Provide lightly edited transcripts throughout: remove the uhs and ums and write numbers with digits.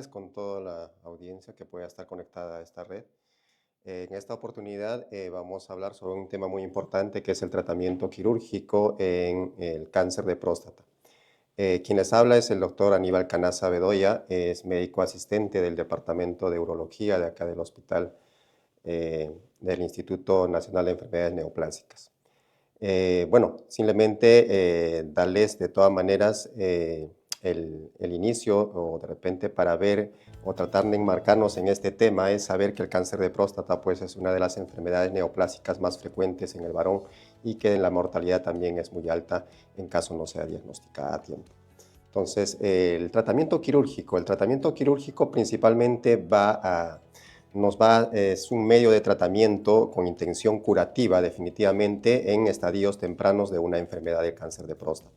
tardes con toda la audiencia que pueda estar conectada a esta red. En esta oportunidad vamos a hablar sobre un tema muy importante que es el tratamiento quirúrgico en el cáncer de próstata. Quien les habla es el doctor Aníbal Canaza Bedoya, es médico asistente del Departamento de Urología de acá del Hospital del Instituto Nacional de Enfermedades Neoplásicas. Bueno, simplemente darles de todas maneras el inicio o de repente para ver o tratar de enmarcarnos en este tema es saber que el cáncer de próstata pues es una de las enfermedades neoplásicas más frecuentes en el varón y que la mortalidad también es muy alta en caso no sea diagnosticada a tiempo. Entonces, el tratamiento quirúrgico principalmente es un medio de tratamiento con intención curativa definitivamente en estadios tempranos de una enfermedad de cáncer de próstata,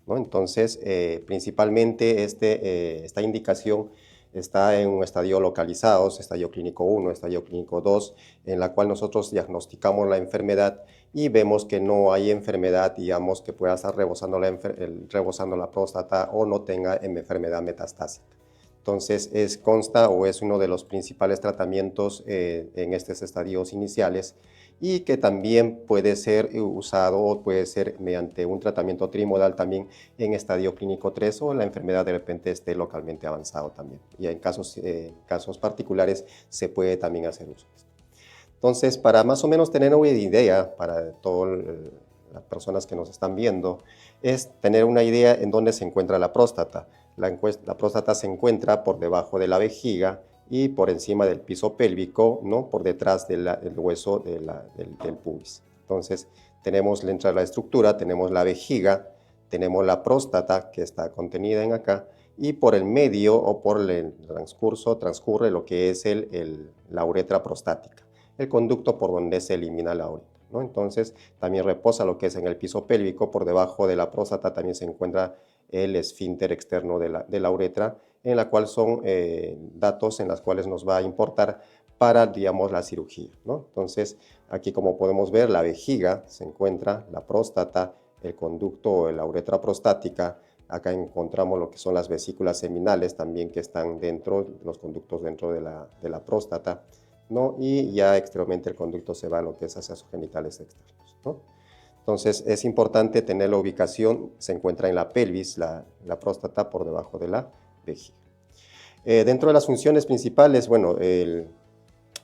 ¿no? Entonces, principalmente esta indicación está en un estadio localizado, estadio clínico 1, estadio clínico 2, en la cual nosotros diagnosticamos la enfermedad y vemos que no hay enfermedad, digamos, que pueda estar rebosando la próstata o no tenga enfermedad metastásica. Entonces, consta o es uno de los principales tratamientos en estos estadios iniciales y que también puede ser usado o puede ser mediante un tratamiento trimodal también en estadio clínico 3 o la enfermedad de repente esté localmente avanzado también. Y en casos particulares se puede también hacer uso. Entonces, para más o menos tener una idea para todas las personas que nos están viendo, es tener una idea en dónde se encuentra la próstata. La próstata se encuentra por debajo de la vejiga y por encima del piso pélvico, ¿no? Por detrás del hueso del pubis. Entonces, tenemos dentro de la estructura, tenemos la vejiga, tenemos la próstata que está contenida en acá, y por el medio o por el transcurre lo que es la uretra prostática, el conducto por donde se elimina la orina, ¿no? Entonces, también reposa lo que es en el piso pélvico, por debajo de la próstata también se encuentra el esfínter externo de la uretra, en la cual son datos en los cuales nos va a importar para, digamos, la cirugía, ¿no? Entonces, aquí como podemos ver, la vejiga se encuentra, la próstata, el conducto o la uretra prostática. Acá encontramos lo que son las vesículas seminales también que están dentro, los conductos dentro de la próstata, ¿no? Y ya exteriormente el conducto se va a lo que es hacia sus genitales externos, ¿no? Entonces es importante tener la ubicación, se encuentra en la pelvis, la próstata por debajo de la vejiga. Dentro de las funciones principales, bueno, en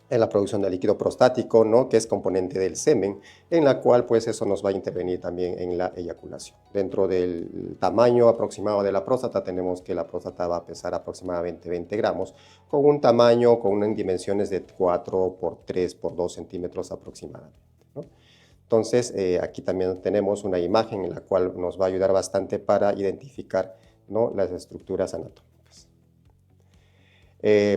la producción de líquido prostático, ¿no? Que es componente del semen, en la cual pues eso nos va a intervenir también en la eyaculación. Dentro del tamaño aproximado de la próstata tenemos que la próstata va a pesar aproximadamente 20 gramos, con un tamaño, con unas dimensiones de 4 por 3 por 2 centímetros aproximadamente, ¿no? Entonces aquí también tenemos una imagen en la cual nos va a ayudar bastante para identificar, ¿no? Las estructuras anatómicas.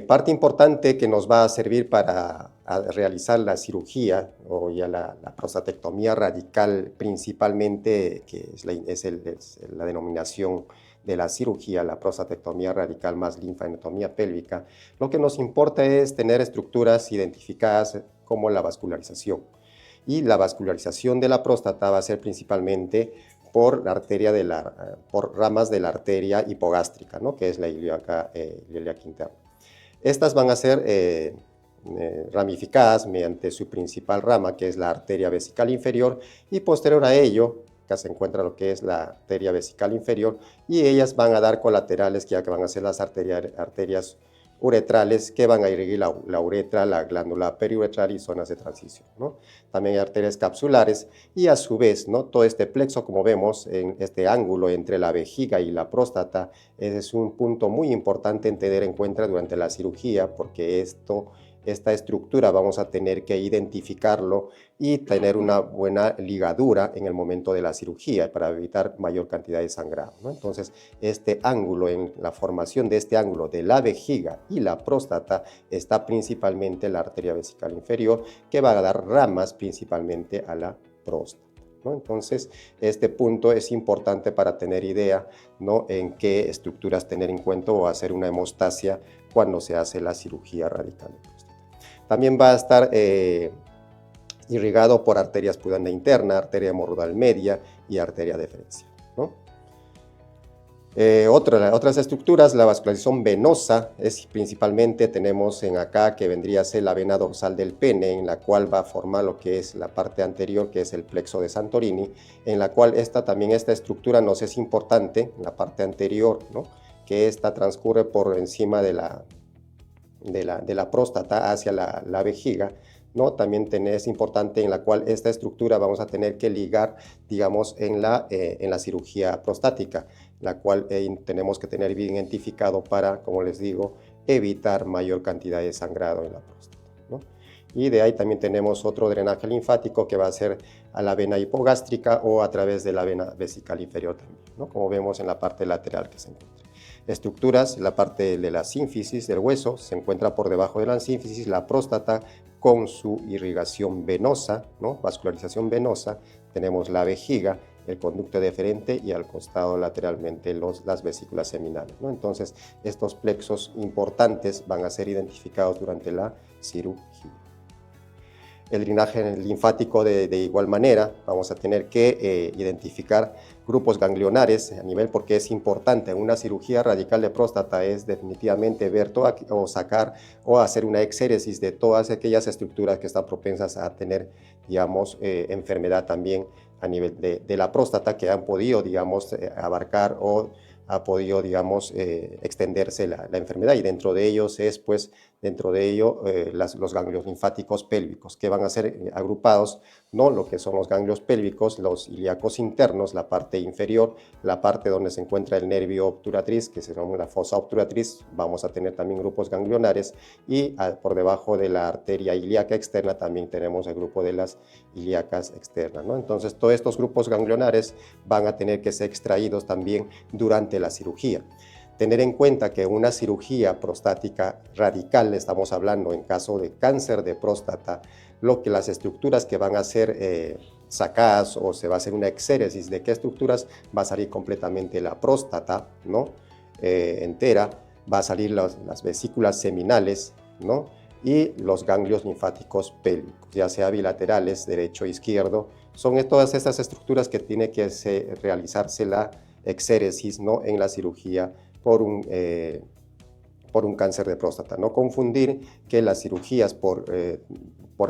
Parte importante que nos va a servir para realizar la cirugía o ya la prostatectomía radical principalmente, que es la denominación de la cirugía, la prostatectomía radical más linfadenectomía pélvica, lo que nos importa es tener estructuras identificadas como la vascularización. Y la vascularización de la próstata va a ser principalmente por por ramas de la arteria hipogástrica, ¿no? Que es la ilíaca interna. Estas van a ser ramificadas mediante su principal rama, que es la arteria vesical inferior, y posterior a ello, acá se encuentra lo que es la arteria vesical inferior, y ellas van a dar colaterales, que van a ser las arterias uretrales, que van a irriguir la uretra, la glándula periuretral y zonas de transición, ¿no? También hay arterias capsulares y a su vez, ¿no? Todo este plexo, como vemos en este ángulo entre la vejiga y la próstata, es un punto muy importante en tener en cuenta durante la cirugía, porque esta estructura vamos a tener que identificarlo y tener una buena ligadura en el momento de la cirugía para evitar mayor cantidad de sangrado, ¿no? Entonces, este ángulo, en la formación de este ángulo de la vejiga y la próstata, está principalmente la arteria vesical inferior, que va a dar ramas principalmente a la próstata, ¿no? Entonces, este punto es importante para tener idea, ¿no? En qué estructuras tener en cuenta o hacer una hemostasia cuando se hace la cirugía radical de próstata. También va a estar irrigado por arterias pudenda interna, arteria hemorroidal media y arteria deferencial, ¿no? Otras estructuras, la vascularización venosa, es principalmente tenemos en acá que vendría a ser la vena dorsal del pene, en la cual va a formar lo que es la parte anterior, que es el plexo de Santorini, en la cual esta estructura nos es importante, en la parte anterior, ¿no? Que esta transcurre por encima de la próstata hacia la vejiga, ¿no? También es importante en la cual esta estructura vamos a tener que ligar, digamos, en la cirugía prostática, la cual tenemos que tener bien identificado para, como les digo, evitar mayor cantidad de sangrado en la próstata, ¿no? Y de ahí también tenemos otro drenaje linfático que va a ser a la vena hipogástrica o a través de la vena vesical inferior también, ¿no? Como vemos en la parte lateral que se encuentra. Estructuras, la parte de la sínfisis del hueso se encuentra por debajo de la sínfisis, la próstata con su irrigación venosa, ¿no? Vascularización venosa, tenemos la vejiga, el conducto deferente y al costado lateralmente las vesículas seminales, ¿no? Entonces, estos plexos importantes van a ser identificados durante la cirugía. El drenaje linfático de igual manera, vamos a tener que identificar grupos ganglionares a nivel, porque es importante en una cirugía radical de próstata, es definitivamente ver o sacar o hacer una exéresis de todas aquellas estructuras que están propensas a tener, digamos, enfermedad también a nivel de la próstata, que han podido, digamos, abarcar o ha podido, digamos, extenderse la enfermedad, y dentro de ellos es, pues, los ganglios linfáticos pélvicos, que van a ser agrupados, ¿no? Lo que son los ganglios pélvicos, los ilíacos internos, la parte inferior, la parte donde se encuentra el nervio obturatriz, que se llama la fosa obturatriz, vamos a tener también grupos ganglionares, y por debajo de la arteria ilíaca externa también tenemos el grupo de las ilíacas externas, ¿no? Entonces, todos estos grupos ganglionares van a tener que ser extraídos también durante la cirugía. Tener en cuenta que una cirugía prostática radical, estamos hablando en caso de cáncer de próstata, las estructuras que van a ser sacadas, o se va a hacer una exéresis de qué estructuras, va a salir completamente la próstata, ¿no? Entera, va a salir las vesículas seminales, ¿no? Y los ganglios linfáticos pélvicos, ya sea bilaterales, derecho e izquierdo. Son todas estas estructuras que tiene que realizarse la exéresis, ¿no? En la cirugía por un cáncer de próstata. No confundir que las cirugías por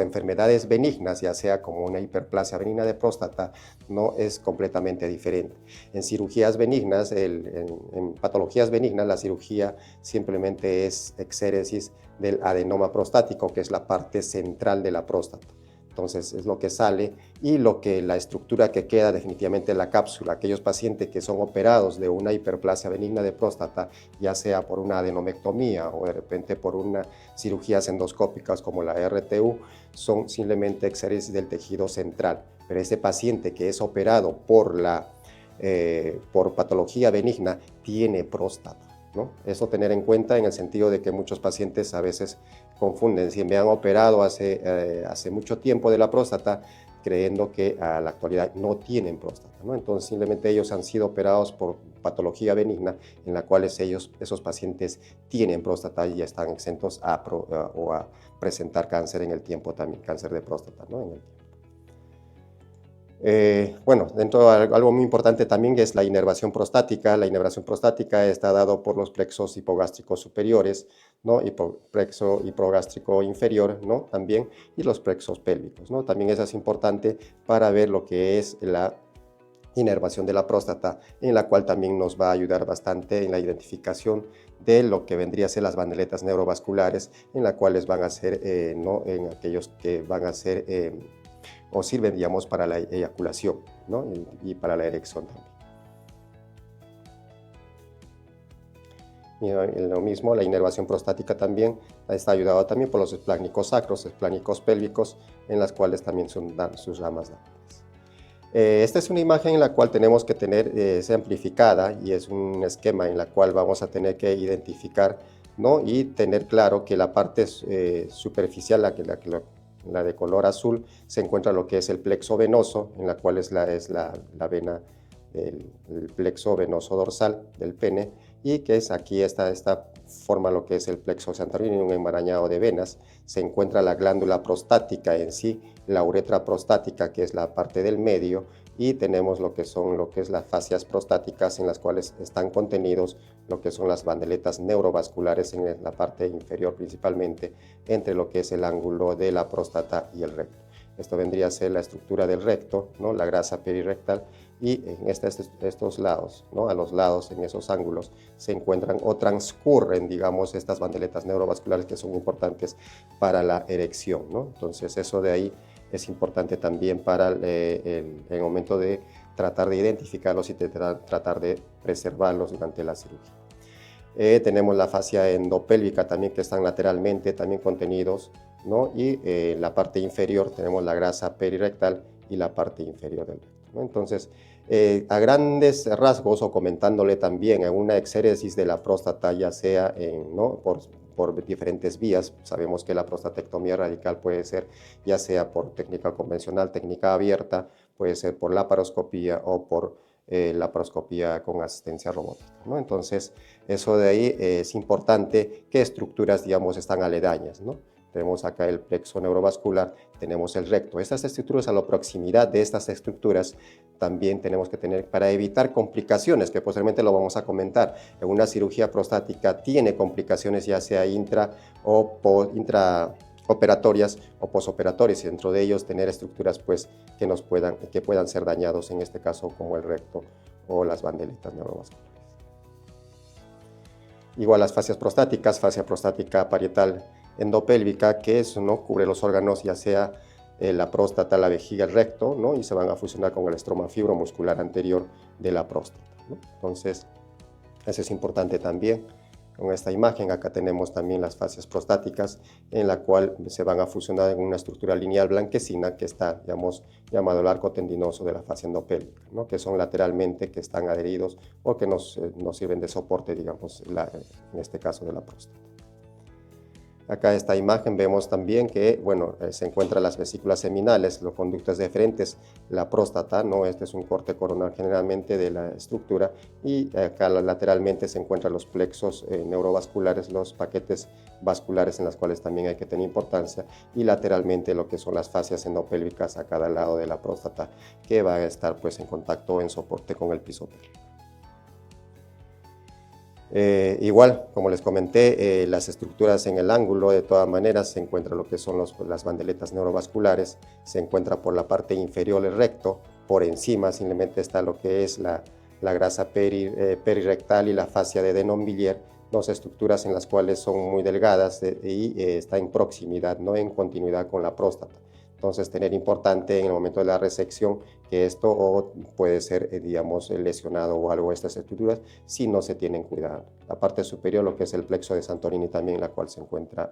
enfermedades benignas, ya sea como una hiperplasia benigna de próstata, no es completamente diferente. En cirugías benignas, en patologías benignas, la cirugía simplemente es exéresis del adenoma prostático, que es la parte central de la próstata. Entonces es lo que sale, y la estructura que queda definitivamente en la cápsula. Aquellos pacientes que son operados de una hiperplasia benigna de próstata, ya sea por una adenomectomía o de repente por unas cirugías endoscópicas como la RTU, son simplemente exéresis del tejido central. Pero ese paciente que es operado por patología benigna tiene próstata, ¿no? Eso tener en cuenta en el sentido de que muchos pacientes a veces confunden si me han operado hace mucho tiempo de la próstata, creyendo que a la actualidad no tienen próstata, ¿no? Entonces simplemente ellos han sido operados por patología benigna, en la cual esos pacientes tienen próstata y ya están exentos a presentar cáncer en el tiempo también, cáncer de próstata, ¿no? En el tiempo. Bueno, dentro de algo muy importante también es la inervación prostática. La inervación prostática está dado por los plexos hipogástricos superiores, ¿no? Plexo hipogástrico inferior, ¿no? También, y los plexos pélvicos, ¿no? También eso es importante para ver lo que es la inervación de la próstata, en la cual también nos va a ayudar bastante en la identificación de lo que vendría a ser las bandeletas neurovasculares, en las cuales van a ser, ¿no? En aquellos que van a ser o sirven, digamos, para la eyaculación, ¿no? y para la erección también. Y lo mismo, la inervación prostática también está ayudada también por los esplánicos sacros, esplánicos pélvicos, en las cuales también dan sus ramas. Esta es una imagen en la cual tenemos que tener, es amplificada, y es un esquema en la cual vamos a tener que identificar, ¿no? Y tener claro que la parte superficial, la de color azul, se encuentra lo que es el plexo venoso, en la cual es la vena del plexo venoso dorsal del pene, y que es aquí esta forma lo que es el plexo Santorini, un enmarañado de venas. Se encuentra la glándula prostática en sí, la uretra prostática, que es la parte del medio, y tenemos lo que es las fascias prostáticas en las cuales están contenidos lo que son las bandeletas neurovasculares en la parte inferior principalmente, entre lo que es el ángulo de la próstata y el recto. Esto vendría a ser la estructura del recto, ¿no? La grasa perirectal, y en estos lados, ¿no? A los lados, en esos ángulos, se encuentran o transcurren, digamos, estas bandeletas neurovasculares que son importantes para la erección, ¿no? Entonces, eso de ahí es importante también para el momento de tratar de identificarlos y tratar de preservarlos durante la cirugía. Tenemos la fascia endopélvica también, que están lateralmente también contenidos, ¿no? Y en la parte inferior tenemos la grasa perirectal y la parte inferior del recto, ¿no? Entonces, a grandes rasgos, o comentándole también en una exéresis de la próstata, ya sea ¿no? por diferentes vías, sabemos que la prostatectomía radical puede ser ya sea por técnica convencional, técnica abierta, puede ser por laparoscopía o por laparoscopía con asistencia robótica, ¿no? Entonces, eso de ahí es importante qué estructuras, digamos, están aledañas, ¿no? Tenemos acá el plexo neurovascular, tenemos el recto. Estas estructuras, a la proximidad de estas estructuras, también tenemos que tener para evitar complicaciones, que posteriormente lo vamos a comentar. En una cirugía prostática tiene complicaciones ya sea intraoperatorias o posoperatorias, y dentro de ellos tener estructuras pues, que puedan ser dañados, en este caso como el recto o las bandeletas neurovasculares. Igual las fascias prostáticas, fascia prostática parietal endopélvica, que eso, ¿no? Cubre los órganos, ya sea la próstata, la vejiga, el recto, ¿no? Y se van a fusionar con el estroma fibromuscular anterior de la próstata, ¿no? Entonces, eso es importante también. Con esta imagen, acá tenemos también las fascias prostáticas, en la cual se van a fusionar en una estructura lineal blanquecina que está, digamos, llamado el arco tendinoso de la fascia endopélvica, ¿no? Que son lateralmente, que están adheridos o que nos sirven de soporte, digamos, en este caso de la próstata. Acá esta imagen vemos también que, bueno, se encuentran las vesículas seminales, los conductos deferentes, la próstata, ¿no? Este es un corte coronal generalmente de la estructura, y acá lateralmente se encuentran los plexos neurovasculares, los paquetes vasculares en los cuales también hay que tener importancia, y lateralmente lo que son las fascias endopélvicas a cada lado de la próstata, que va a estar pues en contacto o en soporte con el piso pélvico. Igual, como les comenté, las estructuras en el ángulo, de todas maneras, se encuentra lo que son las bandeletas neurovasculares, se encuentra por la parte inferior el recto, por encima simplemente está lo que es la grasa perirectal y la fascia de Denonvilliers, dos estructuras en las cuales son muy delgadas y está en proximidad, no en continuidad con la próstata. Entonces, tener importante en el momento de la resección que esto puede ser, digamos, lesionado o algo de estas estructuras si no se tienen cuidado. La parte superior, lo que es el plexo de Santorini también, en la cual se encuentra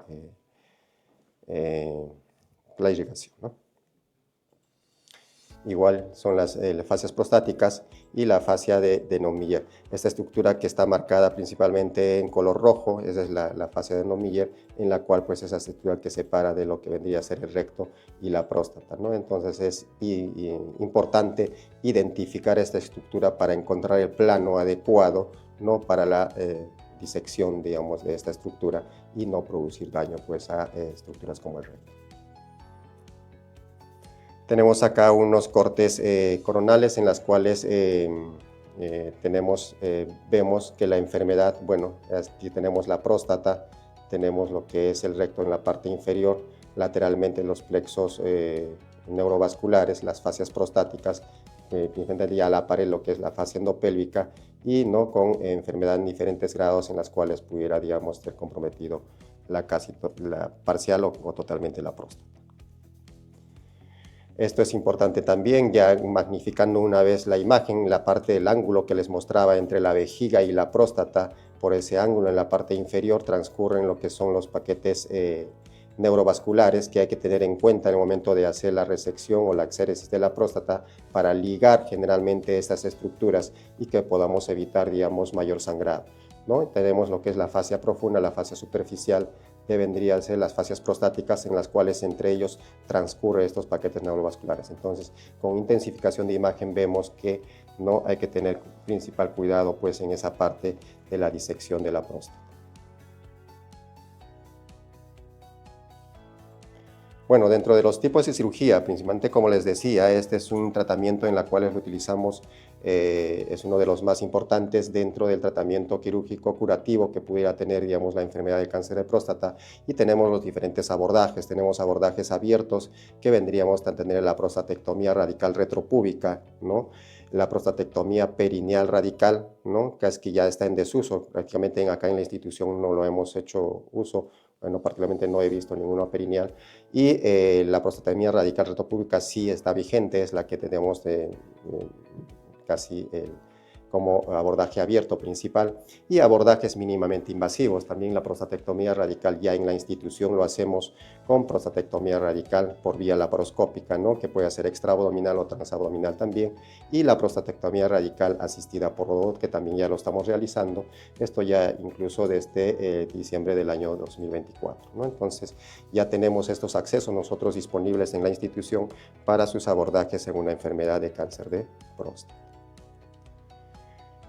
la irrigación, ¿no? Igual son las fascias prostáticas y la fascia de Denonvilliers. Esta estructura que está marcada principalmente en color rojo, esa es la fascia de Denonvilliers, en la cual pues esa estructura que separa de lo que vendría a ser el recto y la próstata, ¿no? Entonces es importante identificar esta estructura para encontrar el plano adecuado, ¿no? Para la disección, digamos, de esta estructura y no producir daño pues a estructuras como el recto. Tenemos acá unos cortes coronales en las cuales vemos que la enfermedad, bueno, aquí tenemos la próstata, tenemos lo que es el recto en la parte inferior, lateralmente los plexos neurovasculares, las fascias prostáticas, ya la pared, lo que es la fascia endopélvica, y no con enfermedad en diferentes grados en las cuales pudiera, digamos, ser comprometido la parcial o totalmente la próstata. Esto es importante también, ya magnificando una vez la imagen, la parte del ángulo que les mostraba entre la vejiga y la próstata, por ese ángulo en la parte inferior transcurren lo que son los paquetes neurovasculares que hay que tener en cuenta en el momento de hacer la resección o la exéresis de la próstata para ligar generalmente estas estructuras y que podamos evitar, digamos, mayor sangrado, ¿no? Tenemos lo que es la fascia profunda, la fascia superficial, que vendrían a ser las fascias prostáticas en las cuales entre ellos transcurren estos paquetes neurovasculares. Entonces, con intensificación de imagen vemos que no hay que tener principal cuidado pues en esa parte de la disección de la próstata. Bueno, dentro de los tipos de cirugía, principalmente como les decía, este es un tratamiento en el cual lo utilizamos, es uno de los más importantes dentro del tratamiento quirúrgico curativo que pudiera tener, digamos, la enfermedad de cáncer de próstata, y tenemos los diferentes abordajes. Tenemos abordajes abiertos que vendríamos a tener la prostatectomía radical retropúbica, ¿no? La prostatectomía perineal radical, ¿no? Que es que ya está en desuso, prácticamente acá en la institución no lo hemos hecho uso. Bueno, particularmente no he visto ninguna perineal, y la prostatectomía radical retropúbica sí está vigente, es la que tenemos casi como abordaje abierto principal, y abordajes mínimamente invasivos. También la prostatectomía radical ya en la institución lo hacemos con prostatectomía radical por vía laparoscópica, ¿no? Que puede ser extraabdominal o transabdominal también, y la prostatectomía radical asistida por robot, que también ya lo estamos realizando, esto ya incluso desde diciembre del año 2024, ¿no? Entonces ya tenemos estos accesos nosotros disponibles en la institución para sus abordajes en una enfermedad de cáncer de próstata.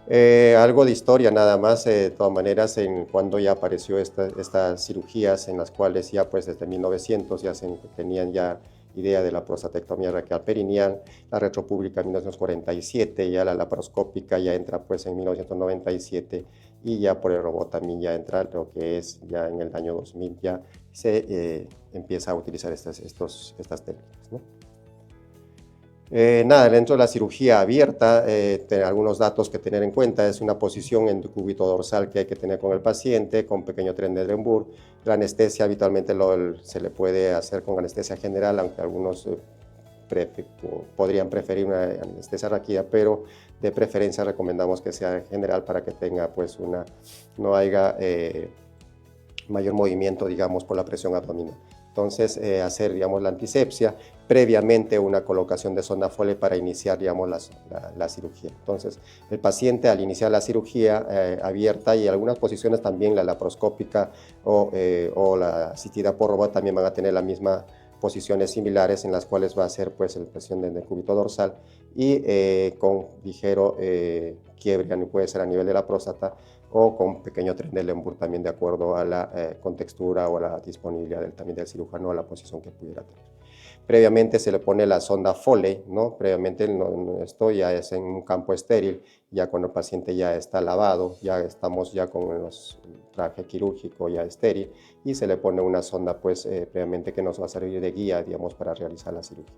Algo de historia nada más, de todas maneras, en cuando ya apareció estas cirugías en las cuales ya pues desde 1900 ya se tenían ya idea de la prostatectomía radical perineal, la retropúbica en 1947, ya la laparoscópica ya entra pues en 1997, y ya por el robot también ya entra lo que es ya en el año 2000 ya se empieza a utilizar estas técnicas, ¿no? Nada, dentro de la cirugía abierta, algunos datos que tener en cuenta es una posición en cúbito dorsal que hay que tener con el paciente, con pequeño tren de Trendelenburg. La anestesia habitualmente se le puede hacer con anestesia general, aunque algunos podrían preferir una anestesia rápida, pero de preferencia recomendamos que sea general para que tenga pues no haya mayor movimiento, digamos, por la presión abdominal. Entonces, hacer, digamos, la antisepsia, previamente una colocación de sonda Foley para iniciar, digamos, la cirugía. Entonces, el paciente al iniciar la cirugía abierta, y algunas posiciones también, la laparoscópica o la asistida por robot, también van a tener la misma posiciones similares en las cuales va a hacer pues la presión del cúbito dorsal, y con ligero quiebre, puede ser a nivel de la próstata, o con pequeño Trendelenburg también de acuerdo a la contextura o a la disponibilidad también del cirujano, a la posición que pudiera tener. Previamente se le pone la sonda Foley, ¿no? Previamente esto ya es en un campo estéril, ya cuando el paciente ya está lavado, ya estamos ya con el traje quirúrgico ya estéril, y se le pone una sonda pues previamente que nos va a servir de guía, digamos, para realizar la cirugía.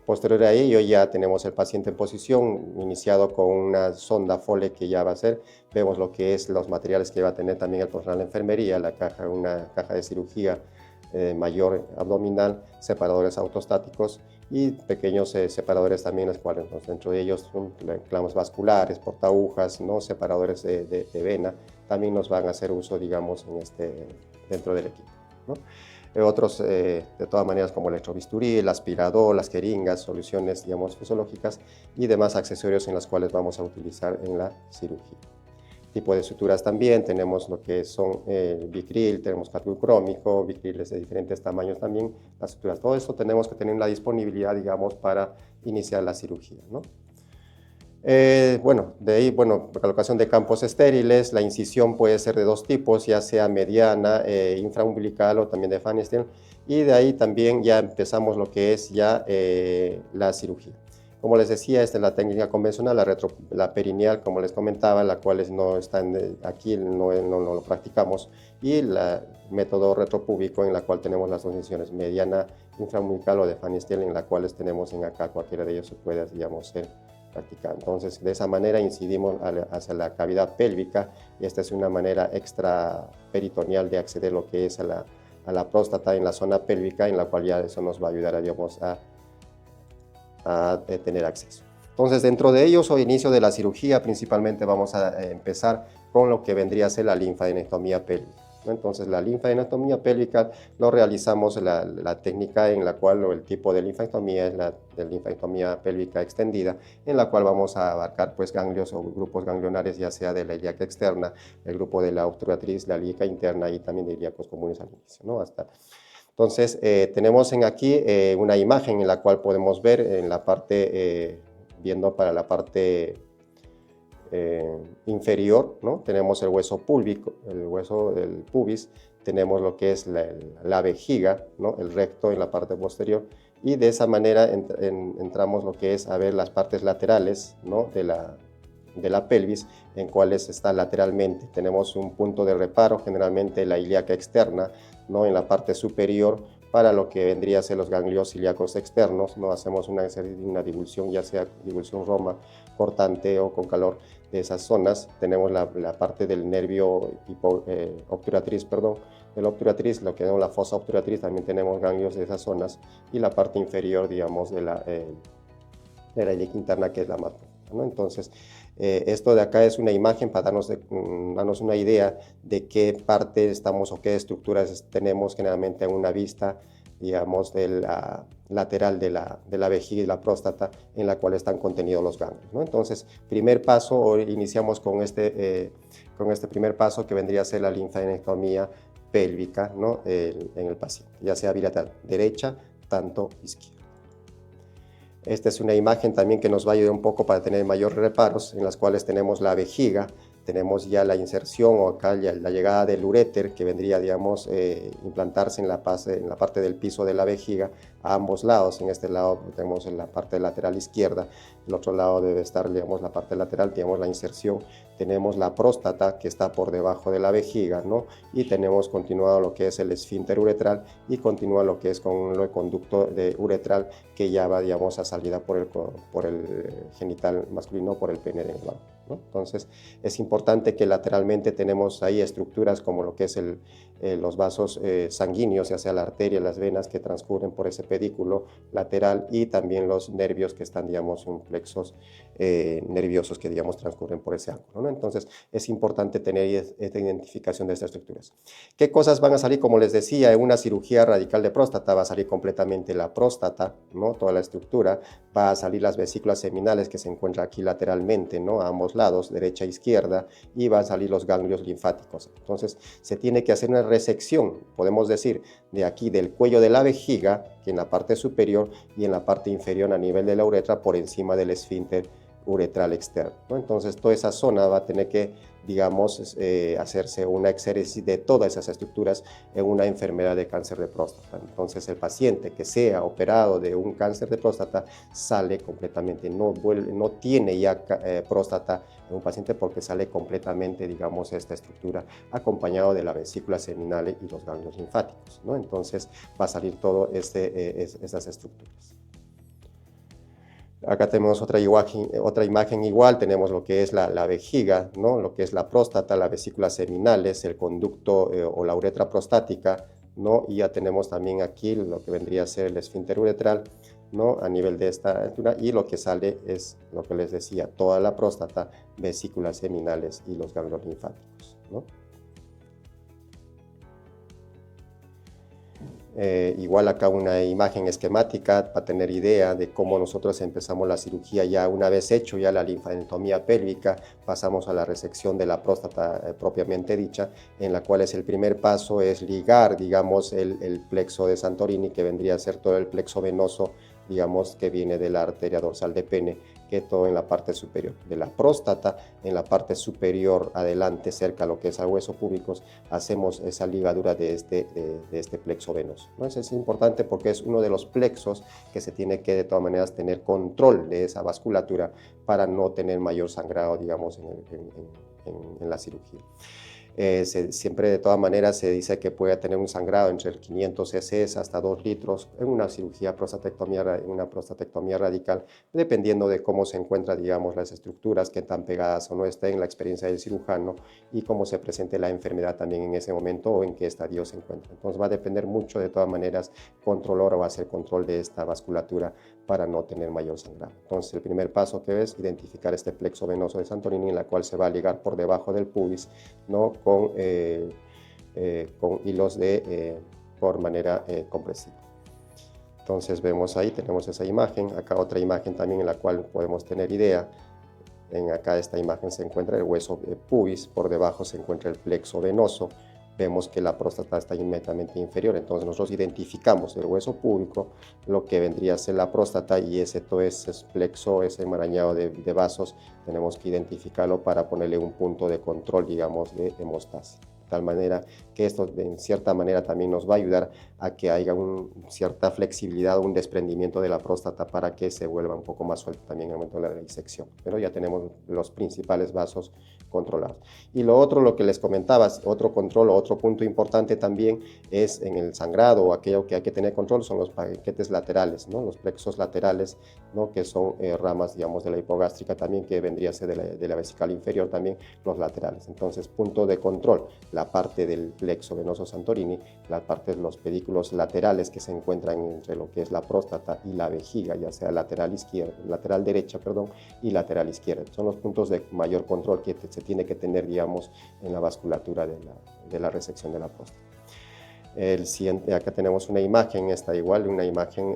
Posterior a ello ya tenemos el paciente en posición, iniciado con una sonda Foley que ya va a ser, vemos lo que es los materiales que va a tener también el personal de enfermería, una caja de cirugía mayor abdominal, separadores autostáticos y pequeños separadores también, los cuales dentro de ellos clavos vasculares, portaagujas, ¿no? Separadores de vena, también nos van a hacer uso, digamos, dentro del equipo, ¿no? Otros, de todas maneras, como el electrobisturí, el aspirador, las jeringas, soluciones, digamos, fisiológicas y demás accesorios en los cuales vamos a utilizar en la cirugía. Tipo de suturas también, tenemos lo que son Vicryl, tenemos cálculo crómico, Vicryles de diferentes tamaños también, las suturas. Todo esto tenemos que tener la disponibilidad, digamos, para iniciar la cirugía, ¿no? Bueno, de ahí, bueno, colocación de campos estériles, la incisión puede ser de dos tipos, ya sea mediana, infraumbilical o también de Pfannenstiel, y de ahí también ya empezamos lo que es ya la cirugía. Como les decía, esta es la técnica convencional, la perineal, como les comentaba, la cual no está aquí, no lo practicamos, y el método retropúbico, en la cual tenemos las dos incisiones, mediana, infraumbilical o de Pfannenstiel, en la cuales tenemos en acá, cualquiera de ellos se puede, digamos, ser practicado. Entonces, de esa manera incidimos hacia la cavidad pélvica, y esta es una manera extra peritoneal de acceder a lo que es a la próstata en la zona pélvica, en la cual ya eso nos va a ayudar, digamos, a tener acceso. Entonces, dentro de ellos, o inicio de la cirugía, principalmente vamos a empezar con lo que vendría a ser la linfadenectomía pélvica, ¿no? Entonces, la linfadenectomía pélvica lo realizamos, la técnica en la cual, o el tipo de linfadenectomía, es la de linfadenectomía pélvica extendida, en la cual vamos a abarcar pues ganglios o grupos ganglionares, ya sea de la ilíaca externa, el grupo de la obturatriz, la ilíaca interna, y también de ilíacos comunes al inicio, ¿no? Entonces, tenemos aquí una imagen en la cual podemos ver en la parte, viendo para la parte inferior, ¿no? Tenemos el hueso púbico, el hueso del pubis, tenemos lo que es la vejiga, ¿no? El recto en la parte posterior, y de esa manera entramos lo que es a ver las partes laterales, ¿no? de la pelvis, en cuales está lateralmente. Tenemos un punto de reparo, generalmente la ilíaca externa, ¿no? En la parte superior, para lo que vendría a ser los ganglios ilíacos externos, ¿no? Hacemos una divulsión, ya sea divulsión roma, cortante o con calor de esas zonas. Tenemos la parte del nervio obturatriz, del obturatriz, lo que es la fosa obturatriz, también tenemos ganglios de esas zonas, y la parte inferior, digamos, de la ilíaca interna, que es la más profunda, ¿no? Entonces, esto de acá es una imagen para darnos una idea de qué parte estamos o qué estructuras tenemos generalmente en una vista, digamos, de la lateral de la vejiga y la próstata, en la cual están contenidos los ganglios, ¿no? Entonces, primer paso, o iniciamos con este primer paso, que vendría a ser la linfadenectomía pélvica, ¿no? En el paciente, ya sea bilateral, derecha, tanto izquierda. Esta es una imagen también que nos va a ayudar un poco para tener mayores reparos, en las cuales tenemos la vejiga, tenemos ya la inserción o acá ya la llegada del uréter, que vendría, digamos, implantarse en la parte del piso de la vejiga a ambos lados. En este lado tenemos en la parte lateral izquierda, el otro lado debe estar, digamos, la parte lateral, tenemos la inserción, tenemos la próstata que está por debajo de la vejiga, ¿no? Y tenemos continuado lo que es el esfínter uretral, y continúa lo que es con el conducto uretral, que ya va, digamos, a salida por el genital masculino, por el pene del varón, ¿no? Entonces, es importante que lateralmente tenemos ahí estructuras como lo que es los vasos sanguíneos, ya sea la arteria, las venas que transcurren por ese pedículo lateral, y también los nervios que están, digamos, en plexos nerviosos que, digamos, transcurren por ese ángulo, ¿no? Entonces, es importante tener esta identificación de estas estructuras. ¿Qué cosas van a salir? Como les decía, en una cirugía radical de próstata va a salir completamente la próstata, ¿no? Toda la estructura, va a salir las vesículas seminales que se encuentran aquí lateralmente, ¿no? A ambos lados, derecha e izquierda, y van a salir los ganglios linfáticos. Entonces, se tiene que hacer una resección, podemos decir, de aquí del cuello de la vejiga, que en la parte superior, y en la parte inferior a nivel de la uretra, por encima del esfínter uretral externo, ¿no? Entonces, toda esa zona va a tener que, digamos, hacerse una exéresis de todas esas estructuras en una enfermedad de cáncer de próstata. Entonces, el paciente que sea operado de un cáncer de próstata sale completamente, no tiene ya próstata en un paciente, porque sale completamente, digamos, esta estructura, acompañado de la vesícula seminal y los ganglios linfáticos, ¿no? Entonces, va a salir todo estas estructuras. Acá tenemos otra imagen igual, tenemos lo que es la vejiga, ¿no? Lo que es la próstata, las vesículas seminales, el conducto o la uretra prostática, ¿no? Y ya tenemos también aquí lo que vendría a ser el esfínter uretral, ¿no? A nivel de esta altura, y lo que sale es lo que les decía, toda la próstata, vesículas seminales y los ganglios linfáticos, ¿no? Igual acá una imagen esquemática para tener idea de cómo nosotros empezamos la cirugía. Ya una vez hecho ya la linfadenectomía pélvica, pasamos a la resección de la próstata propiamente dicha, en la cual el primer paso es ligar, digamos, el plexo de Santorini, que vendría a ser todo el plexo venoso, digamos, que viene de la arteria dorsal de pene, que todo en la parte superior de la próstata, en la parte superior adelante, cerca a lo que es al hueso púbico, hacemos esa ligadura de este plexo venoso, ¿no? Eso es importante porque es uno de los plexos que se tiene que, de todas maneras, tener control de esa vasculatura para no tener mayor sangrado, digamos, en la cirugía. Siempre, de todas maneras, se dice que puede tener un sangrado entre 500 cc hasta 2 litros en una cirugía en una prostatectomía radical, dependiendo de cómo se encuentran, digamos, las estructuras, que tan pegadas o no estén, la experiencia del cirujano y cómo se presente la enfermedad también en ese momento o en qué estadio se encuentra. Entonces, va a depender mucho, de todas maneras, controlar o hacer control de esta vasculatura para no tener mayor sangrado. Entonces, el primer paso que es identificar este plexo venoso de Santorini, en la cual se va a ligar por debajo del pubis, ¿no? Con hilos por manera compresiva. Entonces, vemos ahí, tenemos esa imagen. Acá otra imagen también en la cual podemos tener idea. Acá esta imagen se encuentra el hueso pubis, por debajo se encuentra el plexo venoso. Vemos que la próstata está inmediatamente inferior, entonces nosotros identificamos el hueso púbico, lo que vendría a ser la próstata, y todo ese plexo, ese enmarañado de vasos, tenemos que identificarlo para ponerle un punto de control, digamos, de hemostasia. tal manera que esto en cierta manera también nos va a ayudar a que haya cierta flexibilidad, un desprendimiento de la próstata para que se vuelva un poco más suelto también en el momento de la disección. Pero ya tenemos los principales vasos controlados. Y lo otro, lo que les comentaba, otro control, otro punto importante también es en el sangrado, o aquello que hay que tener control son los paquetes laterales, ¿no? Los plexos laterales, ¿no? Que son ramas, digamos, de la hipogástrica también, que vendría a ser de la vesical inferior también, los laterales. Entonces, punto de control, la parte del plexo venoso Santorini, la parte de los pedículos laterales que se encuentran entre lo que es la próstata y la vejiga, ya sea lateral izquierda, lateral derecha, perdón, y lateral izquierda. Son los puntos de mayor control que se tiene que tener, digamos, en la vasculatura de la resección de la próstata. El siguiente, acá tenemos una imagen, esta igual, una imagen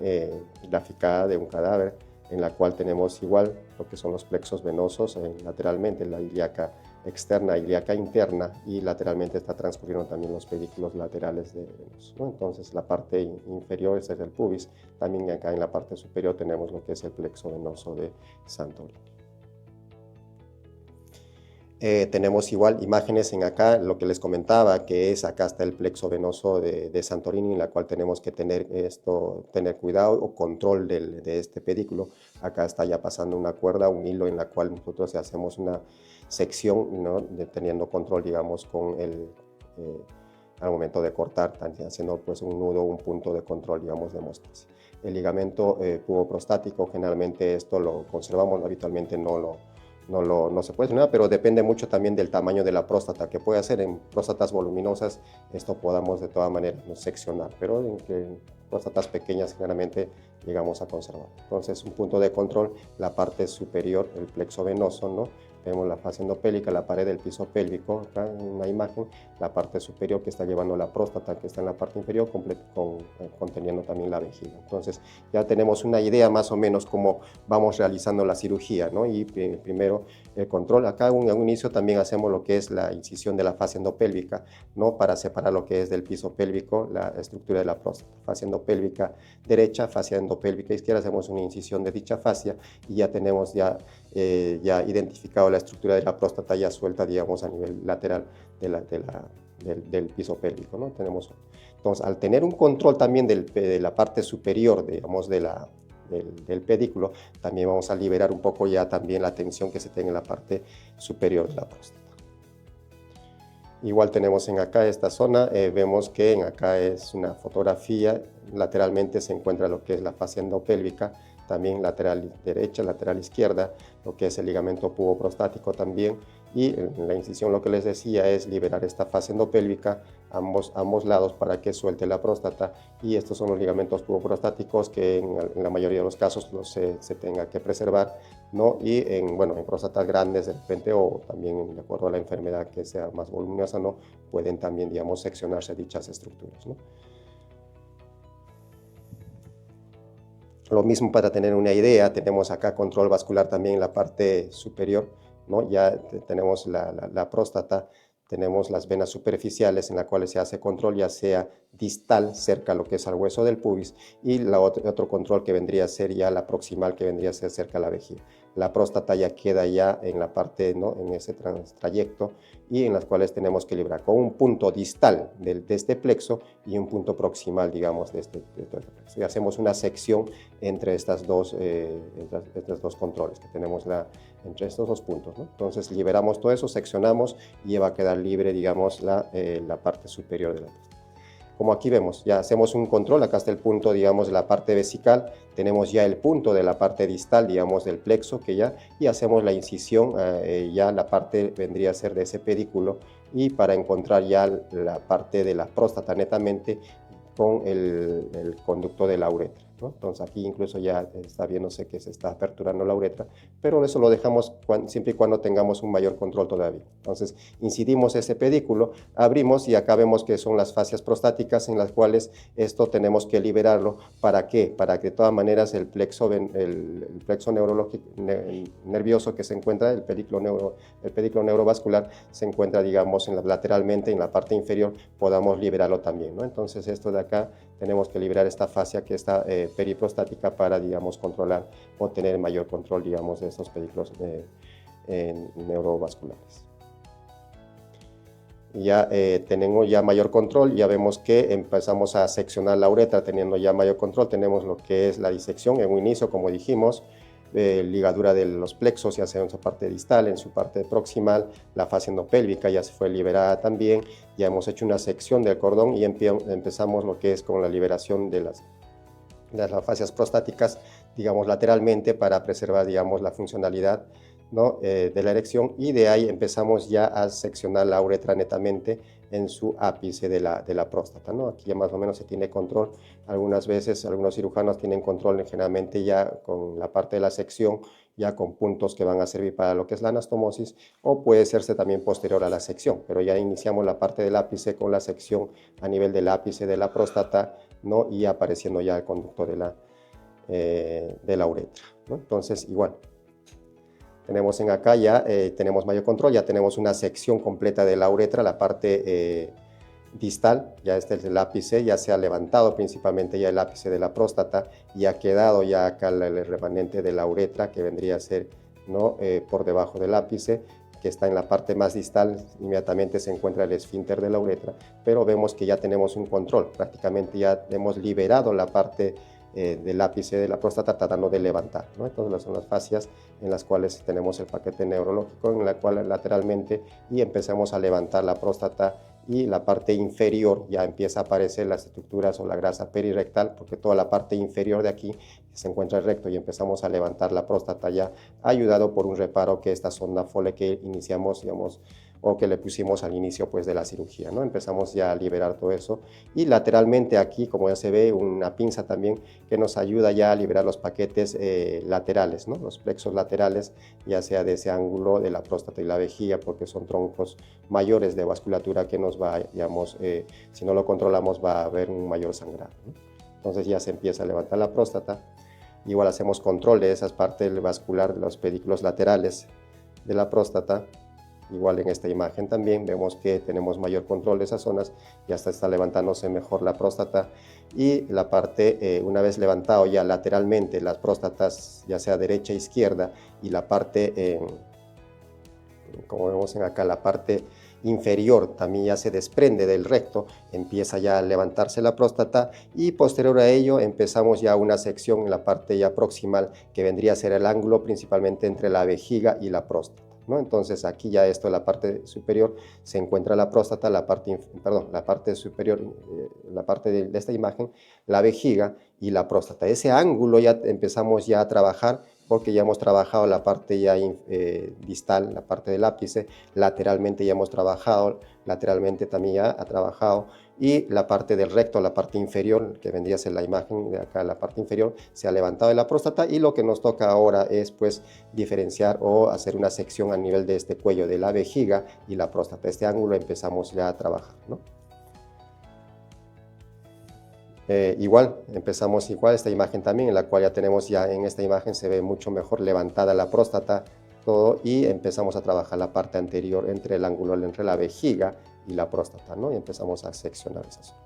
graficada de un cadáver, en la cual tenemos igual lo que son los plexos venosos lateralmente, la ilíaca externa, ilíaca interna, y lateralmente está transcurriendo también los pedículos laterales de venos, ¿no? Entonces la parte inferior es el pubis, también acá en la parte superior tenemos lo que es el plexo venoso de Santorini. Tenemos igual imágenes en acá, lo que les comentaba, que es acá está el plexo venoso de Santorini, en la cual tenemos que tener cuidado o control de este pedículo. Acá está ya pasando una cuerda, un hilo en la cual nosotros hacemos una sección, ¿no? Teniendo control, digamos, con al momento de cortar, haciendo pues un nudo, un punto de control, digamos, de hemostasia. El ligamento puboprostático, generalmente esto lo conservamos, habitualmente no se puede hacer nada, pero depende mucho también del tamaño de la próstata, que puede hacer en próstatas voluminosas, esto podamos de todas maneras seccionar, pero en próstatas pequeñas generalmente llegamos a conservar. Entonces, un punto de control, la parte superior, el plexo venoso, ¿no? Vemos la fascia endopélvica, la pared del piso pélvico, acá en una imagen, la parte superior que está llevando la próstata, que está en la parte inferior, conteniendo también la vejiga. Entonces, ya tenemos una idea más o menos cómo vamos realizando la cirugía, ¿no? Y primero el control. Acá a un inicio también hacemos lo que es la incisión de la fascia endopélvica, ¿no? Para separar lo que es del piso pélvico, la estructura de la próstata. Fascia endopélvica derecha, fascia endopélvica izquierda, hacemos una incisión de dicha fascia y ya tenemos ya identificado la estructura de la próstata ya suelta, digamos, a nivel lateral del piso pélvico, ¿no? Entonces, al tener un control también de la parte superior, digamos, del pedículo, también vamos a liberar un poco ya también la tensión que se tiene en la parte superior de la próstata. Igual tenemos en acá esta zona, vemos que en acá es una fotografía, lateralmente se encuentra lo que es la fascia endopélvica, también lateral derecha, lateral izquierda, lo que es el ligamento puboprostático también, y en la incisión lo que les decía es liberar esta fascia endopélvica ambos lados para que suelte la próstata, y estos son los ligamentos puboprostáticos que en la mayoría de los casos se tenga que preservar, ¿no? Y en próstatas grandes de repente, o también de acuerdo a la enfermedad que sea más voluminosa, ¿no? Pueden también, digamos, seccionarse dichas estructuras, ¿no? Lo mismo para tener una idea, tenemos acá control vascular también en la parte superior, ¿no? Ya tenemos la próstata, tenemos las venas superficiales en las cuales se hace control, ya sea distal, cerca a lo que es al hueso del pubis, y otro control que vendría a ser ya la proximal, que vendría a ser cerca a la vejiga. La próstata ya queda ya en la parte, ¿no? En ese trayecto, y en las cuales tenemos que librar con un punto distal de este plexo y un punto proximal, digamos, de este plexo. Y hacemos una sección entre estos dos controles que tenemos entre estos dos puntos, ¿no? Entonces liberamos todo eso, seccionamos y va a quedar libre, digamos, la parte superior de la próstata. Como aquí vemos, ya hacemos un control, acá está el punto, digamos, de la parte vesical, tenemos ya el punto de la parte distal, digamos, del plexo, y hacemos la incisión, ya la parte vendría a ser de ese pedículo, y para encontrar ya la parte de la próstata netamente con el conducto de la uretra, ¿no? Entonces aquí incluso ya está viéndose que se está aperturando la uretra, pero eso lo dejamos siempre y cuando tengamos un mayor control todavía. Entonces incidimos ese pedículo, abrimos y acá vemos que son las fascias prostáticas en las cuales esto tenemos que liberarlo. ¿Para qué? Para que de todas maneras el plexo nervioso que se encuentra, el pedículo neurovascular se encuentra, digamos, lateralmente en la parte inferior, podamos liberarlo también, ¿no? Entonces esto de acá tenemos que liberar esta fascia que está periprostática para, digamos, controlar o tener mayor control, digamos, de estos pedículos neurovasculares. ya tenemos ya mayor control, ya vemos que empezamos a seccionar la uretra teniendo ya mayor control, tenemos lo que es la disección en un inicio, como dijimos, ligadura de los plexos, ya sea en su parte distal, en su parte proximal, la fascia endopélvica ya se fue liberada también, ya hemos hecho una sección del cordón y empezamos lo que es con la liberación de las fascias prostáticas, digamos, lateralmente para preservar, digamos, la funcionalidad, ¿no? De la erección, y de ahí empezamos ya a seccionar la uretra netamente en su ápice de la próstata, ¿no? Aquí ya más o menos se tiene control. Algunas veces algunos cirujanos tienen control generalmente ya con la parte de la sección, ya con puntos que van a servir para lo que es la anastomosis, o puede serse también posterior a la sección, pero ya iniciamos la parte del ápice con la sección a nivel del ápice de la próstata, ¿no? Y apareciendo ya el conducto de la uretra, ¿no? Entonces, igual, tenemos en acá ya, tenemos mayor control, ya tenemos una sección completa de la uretra, la parte distal, ya este es el ápice, ya se ha levantado principalmente ya el ápice de la próstata y ha quedado ya acá el remanente de la uretra que vendría a ser, ¿no? Por debajo del ápice, que está en la parte más distal, inmediatamente se encuentra el esfínter de la uretra, pero vemos que ya tenemos un control, prácticamente ya hemos liberado la parte del ápice de la próstata tratando de levantar, ¿no? Entonces son las fascias en las cuales tenemos el paquete neurológico, en la cual lateralmente y empezamos a levantar la próstata, y la parte inferior ya empieza a aparecer las estructuras o la grasa perirectal, porque toda la parte inferior de aquí se encuentra recto, y empezamos a levantar la próstata ya ayudado por un reparo que esta sonda Foley que iniciamos, digamos, o que le pusimos al inicio pues de la cirugía, ¿no? Empezamos ya a liberar todo eso, y lateralmente aquí, como ya se ve, una pinza también que nos ayuda ya a liberar los paquetes laterales, ¿no? Los plexos laterales, ya sea de ese ángulo de la próstata y la vejiga, porque son troncos mayores de vasculatura que nos va, digamos, si no lo controlamos va a haber un mayor sangrado, ¿no? Entonces ya se empieza a levantar la próstata. Igual hacemos control de esas partes vascular de los pedículos laterales de la próstata. Igual en esta imagen también vemos que tenemos mayor control de esas zonas, ya está levantándose mejor la próstata, y la parte, una vez levantado ya lateralmente las próstatas, ya sea derecha e izquierda, y la parte, como vemos en acá, la parte inferior también ya se desprende del recto, empieza ya a levantarse la próstata, y posterior a ello empezamos ya una sección en la parte ya proximal, que vendría a ser el ángulo principalmente entre la vejiga y la próstata, ¿no? Entonces aquí ya esto, la parte superior se encuentra la próstata, la parte superior, la parte de esta imagen, la vejiga y la próstata. Ese ángulo ya empezamos ya a trabajar, porque ya hemos trabajado la parte ya distal, la parte del ápice, lateralmente ya hemos trabajado, lateralmente también ya ha trabajado, y la parte del recto, la parte inferior, que vendría a ser la imagen de acá, la parte inferior, se ha levantado de la próstata, y lo que nos toca ahora es pues diferenciar o hacer una sección a nivel de este cuello de la vejiga y la próstata. Este ángulo empezamos ya a trabajar, ¿no? Igual, empezamos igual esta imagen también, en la cual ya tenemos, ya en esta imagen se ve mucho mejor levantada la próstata, todo, y empezamos a trabajar la parte anterior entre el ángulo entre la vejiga y la próstata, ¿no? Y empezamos a seccionar esa zona.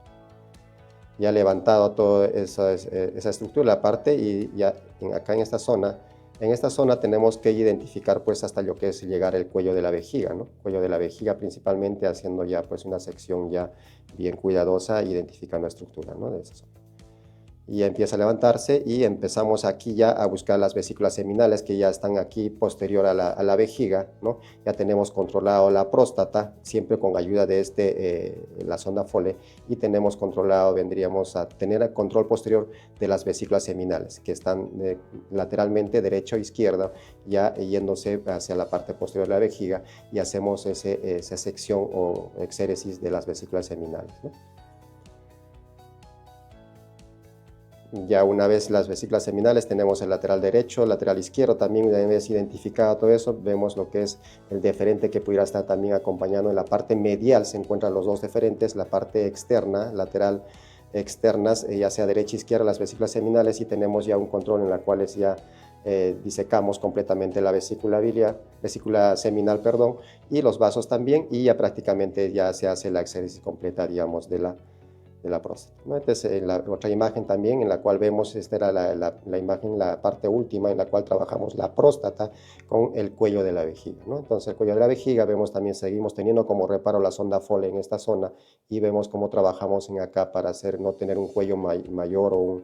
Ya levantado toda esa estructura, la parte, y ya acá en esta zona tenemos que identificar pues hasta lo que es llegar el cuello de la vejiga, ¿no? Cuello de la vejiga principalmente, haciendo ya pues una sección ya bien cuidadosa, identificando la estructura, ¿no? De esa zona. Y ya empieza a levantarse, y empezamos aquí ya a buscar las vesículas seminales que ya están aquí posterior a la vejiga, ¿no? Ya tenemos controlado la próstata, siempre con ayuda de la sonda Foley, y tenemos controlado, vendríamos a tener control posterior de las vesículas seminales, que están lateralmente, derecha o izquierda, ya yéndose hacia la parte posterior de la vejiga, y hacemos esa sección o exéresis de las vesículas seminales, ¿no? Ya una vez las vesículas seminales, tenemos el lateral derecho, el lateral izquierdo, también una vez identificado todo eso, vemos lo que es el deferente que pudiera estar también acompañando. En la parte medial se encuentran los dos deferentes, la parte externa, lateral externas, ya sea derecha e izquierda, las vesículas seminales, y tenemos ya un control en la cual ya disecamos completamente la vesícula seminal, perdón, y los vasos también, y ya prácticamente ya se hace la exéresis completa, digamos, de la próstata, ¿no? Entonces, en la otra imagen también, en la cual vemos, esta era la imagen, la parte última, en la cual trabajamos la próstata con el cuello de la vejiga, ¿no? Entonces, el cuello de la vejiga, vemos también, seguimos teniendo como reparo la sonda Foley en esta zona, y vemos cómo trabajamos en acá para no tener un cuello mayor o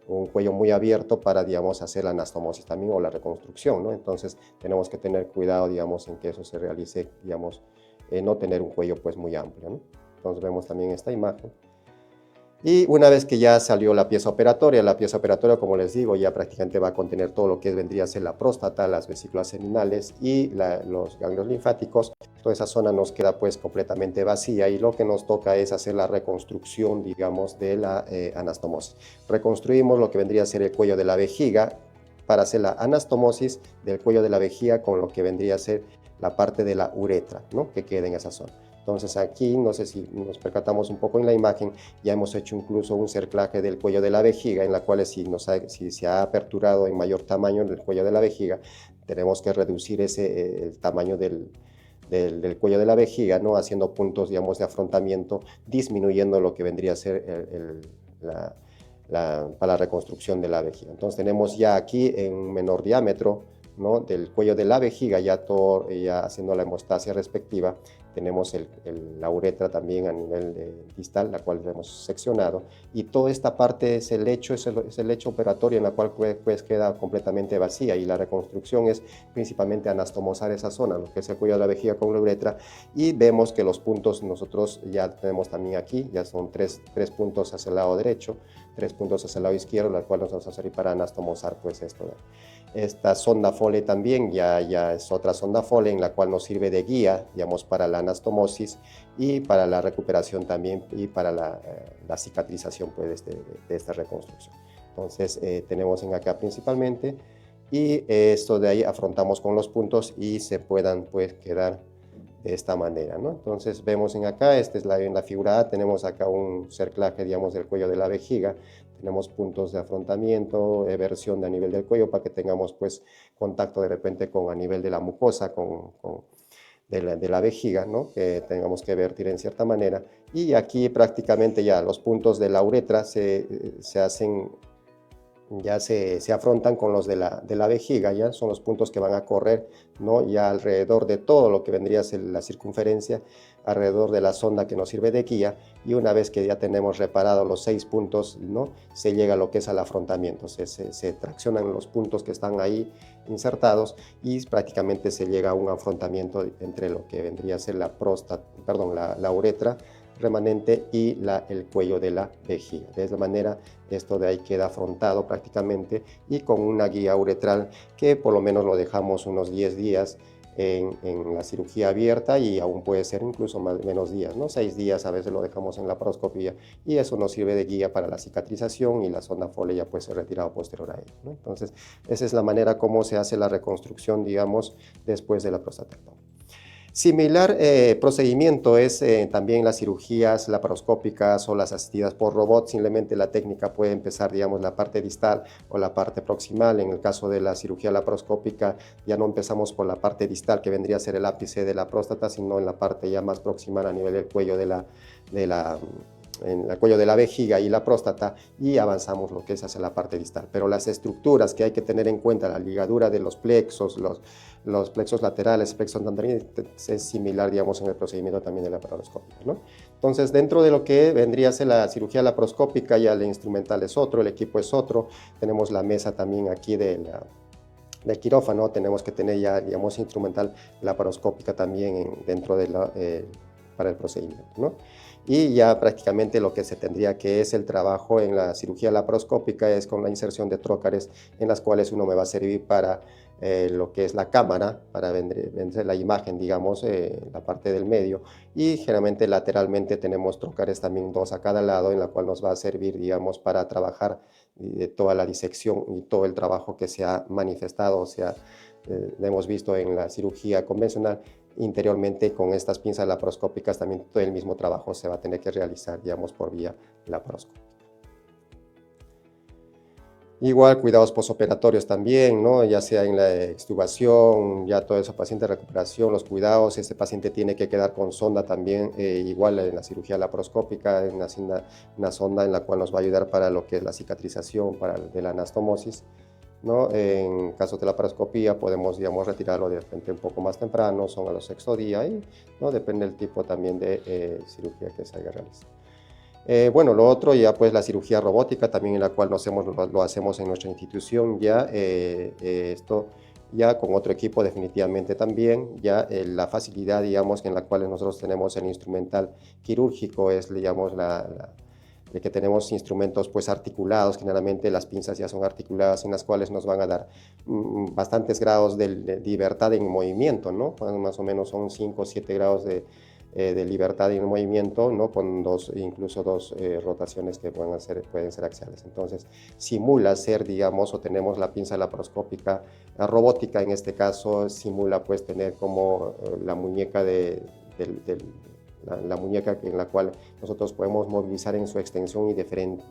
un cuello muy abierto para, digamos, hacer la anastomosis también o la reconstrucción, ¿no? Entonces, tenemos que tener cuidado, digamos, en que eso se realice, digamos, no tener un cuello pues muy amplio, ¿no? Entonces, vemos también esta imagen. Y una vez que ya salió la pieza operatoria, como les digo, ya prácticamente va a contener todo lo que vendría a ser la próstata, las vesículas seminales y los ganglios linfáticos. Toda esa zona nos queda pues completamente vacía y lo que nos toca es hacer la reconstrucción, digamos, de la anastomosis. Reconstruimos lo que vendría a ser el cuello de la vejiga para hacer la anastomosis del cuello de la vejiga con lo que vendría a ser la parte de la uretra, ¿no? Que queda en esa zona. Entonces aquí, no sé si nos percatamos un poco en la imagen, ya hemos hecho incluso un cerclaje del cuello de la vejiga, en la cual si se ha aperturado en mayor tamaño el cuello de la vejiga, tenemos que reducir el tamaño del cuello de la vejiga, ¿no? Haciendo puntos, digamos, de afrontamiento, disminuyendo lo que vendría a ser para la reconstrucción de la vejiga. Entonces tenemos ya aquí en un menor diámetro, ¿no? Del cuello de la vejiga, ya haciendo la hemostasia respectiva, tenemos la uretra también a nivel distal, la cual hemos seccionado, y toda esta parte es el lecho operatorio en la cual pues queda completamente vacía, y la reconstrucción es principalmente anastomosar esa zona, lo que es el cuello de la vejiga con la uretra, y vemos que los puntos nosotros ya tenemos también aquí, ya son tres puntos hacia el lado derecho, 3 puntos hacia el lado izquierdo, la cual nos vamos a servir para anastomosar pues esto, ¿no? Esta sonda Foley también ya es otra sonda Foley en la cual nos sirve de guía, digamos, para la anastomosis y para la recuperación también y para la cicatrización pues, de esta reconstrucción. Entonces tenemos en acá principalmente y esto de ahí afrontamos con los puntos y se puedan pues quedar de esta manera, ¿no? Entonces vemos en acá, esta es en la figura A, tenemos acá un cerclaje, digamos, del cuello de la vejiga, tenemos puntos de afrontamiento, eversión a nivel del cuello para que tengamos pues contacto de repente a nivel de la mucosa, de la vejiga, ¿no? Que tengamos que vertir en cierta manera. Y aquí prácticamente ya los puntos de la uretra se hacen, ya se afrontan con los de la vejiga, ya son los puntos que van a correr, ¿no? Ya alrededor de todo lo que vendría a ser la circunferencia, alrededor de la sonda que nos sirve de guía, y una vez que ya tenemos reparados los 6 puntos, ¿no? Se llega a lo que es al afrontamiento, se traccionan los puntos que están ahí insertados y prácticamente se llega a un afrontamiento entre lo que vendría a ser la uretra remanente y el cuello de la vejiga. De esa manera, esto de ahí queda afrontado prácticamente y con una guía uretral que por lo menos lo dejamos unos 10 días en la cirugía abierta y aún puede ser incluso menos días, ¿no? 6 días a veces lo dejamos en la laparoscopía y eso nos sirve de guía para la cicatrización y la sonda Foley ya puede ser retirada posterior a ello, ¿no? Entonces, esa es la manera como se hace la reconstrucción, digamos, después de la prostatectomía. Similar procedimiento es también las cirugías laparoscópicas o las asistidas por robot. Simplemente la técnica puede empezar, digamos, la parte distal o la parte proximal. En el caso de la cirugía laparoscópica ya no empezamos por la parte distal, que vendría a ser el ápice de la próstata, sino en la parte ya más proximal a nivel del cuello en el cuello de la vejiga y la próstata, y avanzamos lo que es hacia la parte distal. Pero las estructuras que hay que tener en cuenta, la ligadura de los plexos, los plexos laterales, plexos anteriores, es similar, digamos, en el procedimiento también de la laparoscópica, ¿no? Entonces, dentro de lo que vendría a ser la cirugía laparoscópica, ya el instrumental es otro, el equipo es otro, tenemos la mesa también aquí del quirófano, tenemos que tener ya, digamos, instrumental laparoscópica también dentro para el procedimiento, ¿no? Y ya prácticamente lo que se tendría que es el trabajo en la cirugía laparoscópica es con la inserción de trócares en las cuales uno me va a servir para lo que es la cámara, para vender la imagen, digamos, la parte del medio, y generalmente lateralmente tenemos trócares también 2 a cada lado, en la cual nos va a servir, digamos, para trabajar toda la disección y todo el trabajo que se ha manifestado, o sea, hemos visto en la cirugía convencional. Interiormente con estas pinzas laparoscópicas también todo el mismo trabajo se va a tener que realizar, digamos, por vía laparoscópica. Igual cuidados posoperatorios también, ¿no? Ya sea en la extubación, ya todo eso, paciente de recuperación, los cuidados, este paciente tiene que quedar con sonda también, igual en la cirugía laparoscópica, en una sonda en la cual nos va a ayudar para lo que es la cicatrización de la anastomosis, ¿no? En caso de la laparoscopía podemos, digamos, retirarlo de repente un poco más temprano, son a los sexto día, y ¿no? Depende del tipo también de cirugía que se haya realizado. Bueno, lo otro ya pues la cirugía robótica también en la cual lo hacemos en nuestra institución ya, esto ya con otro equipo definitivamente también, ya la facilidad digamos en la cual nosotros tenemos el instrumental quirúrgico es digamos de que tenemos instrumentos pues articulados, generalmente las pinzas ya son articuladas en las cuales nos van a dar bastantes grados de libertad en movimiento, ¿no? Más o menos son 5 o 7 grados de libertad en movimiento, ¿no? Con incluso dos rotaciones que pueden ser axiales. Entonces, simula ser, digamos, o tenemos la pinza laparoscópica, la robótica en este caso, simula pues tener como la muñeca la muñeca en la cual nosotros podemos movilizar en su extensión y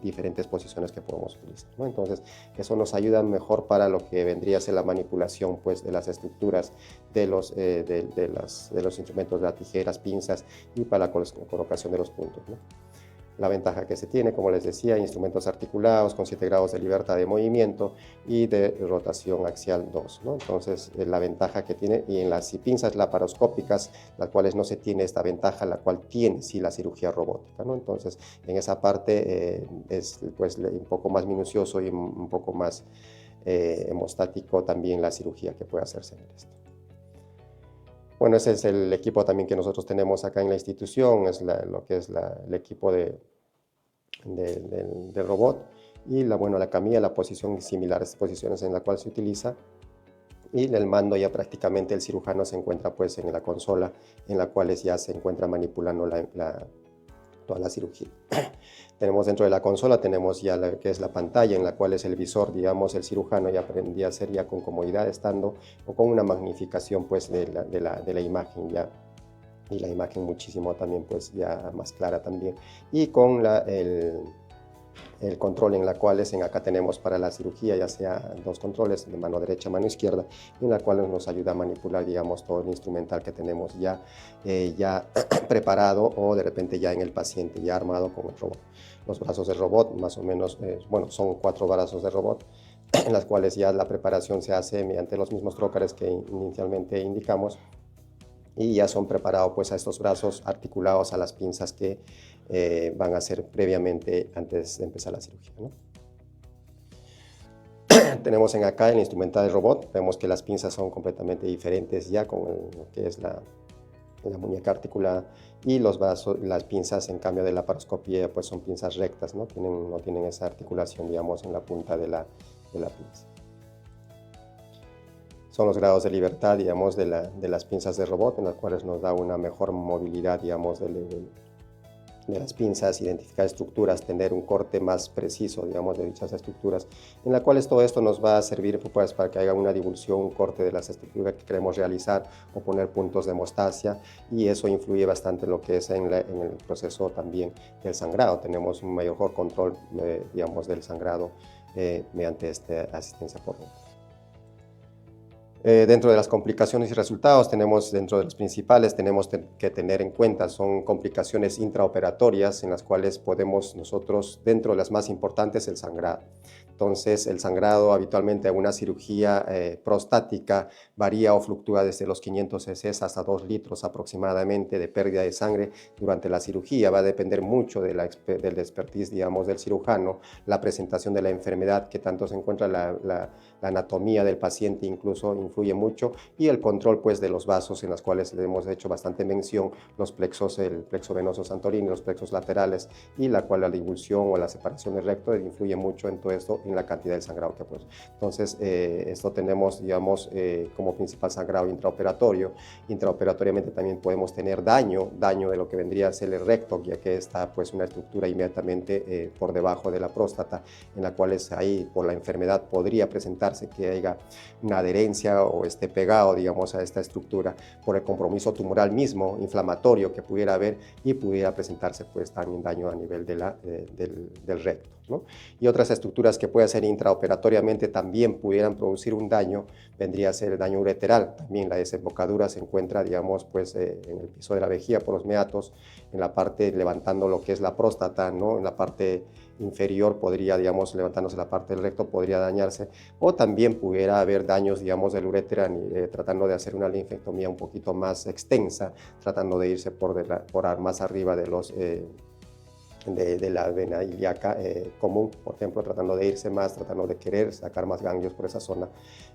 diferentes posiciones que podemos utilizar, ¿no? Entonces, eso nos ayuda mejor para lo que vendría a ser la manipulación pues, de las estructuras de los instrumentos, de las tijeras, pinzas y para la colocación de los puntos, ¿no? La ventaja que se tiene, como les decía, instrumentos articulados con 7 grados de libertad de movimiento y de rotación axial 2, ¿no? Entonces, la ventaja que tiene, y en las pinzas laparoscópicas, las cuales no se tiene esta ventaja, la cual tiene sí la cirugía robótica, ¿no? Entonces, en esa parte es pues, un poco más minucioso y un poco más hemostático también la cirugía que puede hacerse en esto. Bueno, ese es el equipo también que nosotros tenemos acá en la institución, es lo que es el equipo del robot y bueno, la camilla, la posición similares, posiciones en la cual se utiliza, y el mando ya prácticamente el cirujano se encuentra pues en la consola en la cual ya se encuentra manipulando toda la cirugía. Tenemos dentro de la consola, tenemos ya lo que es la pantalla en la cual es el visor, digamos, el cirujano ya aprendía a hacer ya con comodidad estando o con una magnificación pues de la imagen ya, y la imagen muchísimo también pues ya más clara también, y con el control en la cual acá tenemos para la cirugía, ya sea dos controles, de mano derecha, mano izquierda, en la cual nos ayuda a manipular, digamos, todo el instrumental que tenemos ya preparado o de repente ya en el paciente, ya armado con el robot. Los brazos del robot, más o menos, bueno, son 4 brazos de robot, en las cuales ya la preparación se hace mediante los mismos trócares que inicialmente indicamos, y ya son preparados pues a estos brazos articulados a las pinzas que van a hacer previamente antes de empezar la cirugía, ¿no? Tenemos acá el instrumental del robot, vemos que las pinzas son completamente diferentes ya con lo que es la muñeca articulada, y los brazos, las pinzas en cambio de la laparoscopía pues son pinzas rectas, no tienen esa articulación, digamos, en la punta de la pinza. Son los grados de libertad, digamos, de las pinzas de robot, en las cuales nos da una mejor movilidad, digamos, de las pinzas, identificar estructuras, tener un corte más preciso, digamos, de dichas estructuras, en las cuales todo esto nos va a servir pues, para que haya una divulsión, un corte de las estructuras que queremos realizar o poner puntos de hemostasia, y eso influye bastante en lo que es en el proceso también del sangrado. Tenemos un mayor control, digamos, del sangrado mediante esta asistencia por robot. Dentro de las complicaciones y resultados, dentro de los principales, tenemos que tener en cuenta, son complicaciones intraoperatorias en las cuales podemos nosotros, dentro de las más importantes, el sangrado. Entonces, el sangrado habitualmente en una cirugía prostática varía o fluctúa desde los 500 cc hasta 2 litros aproximadamente de pérdida de sangre durante la cirugía. Va a depender mucho del expertise, digamos, del cirujano, la presentación de la enfermedad, que tanto se encuentra la anatomía del paciente incluso influye mucho, y el control pues de los vasos en los cuales le hemos hecho bastante mención, los plexos, el plexo venoso santorini, los plexos laterales, y la cual la divulsión o la separación del recto influye mucho en todo esto, en la cantidad de sangrado que pues. Entonces, esto tenemos, digamos, como principal sangrado intraoperatorio. Intraoperatoriamente también podemos tener daño de lo que vendría a ser el recto, ya que está pues una estructura inmediatamente por debajo de la próstata, en la cual ahí por la enfermedad podría presentarse que haya una adherencia o esté pegado, digamos, a esta estructura por el compromiso tumoral mismo, inflamatorio que pudiera haber, y pudiera presentarse pues también daño a nivel del recto. ¿no? Y otras estructuras que pueden ser intraoperatoriamente también pudieran producir un daño, vendría a ser el daño ureteral. También la desembocadura se encuentra, digamos, pues, en el piso de la vejiga por los meatos, en la parte levantando lo que es la próstata, ¿no? En la parte inferior podría, digamos, levantándose la parte del recto, podría dañarse, o también pudiera haber daños, digamos, del uréter, tratando de hacer una linfectomía un poquito más extensa, tratando de irse por más arriba de los de la vena ilíaca común, por ejemplo, tratando de irse más, tratando de querer sacar más ganglios por esa zona,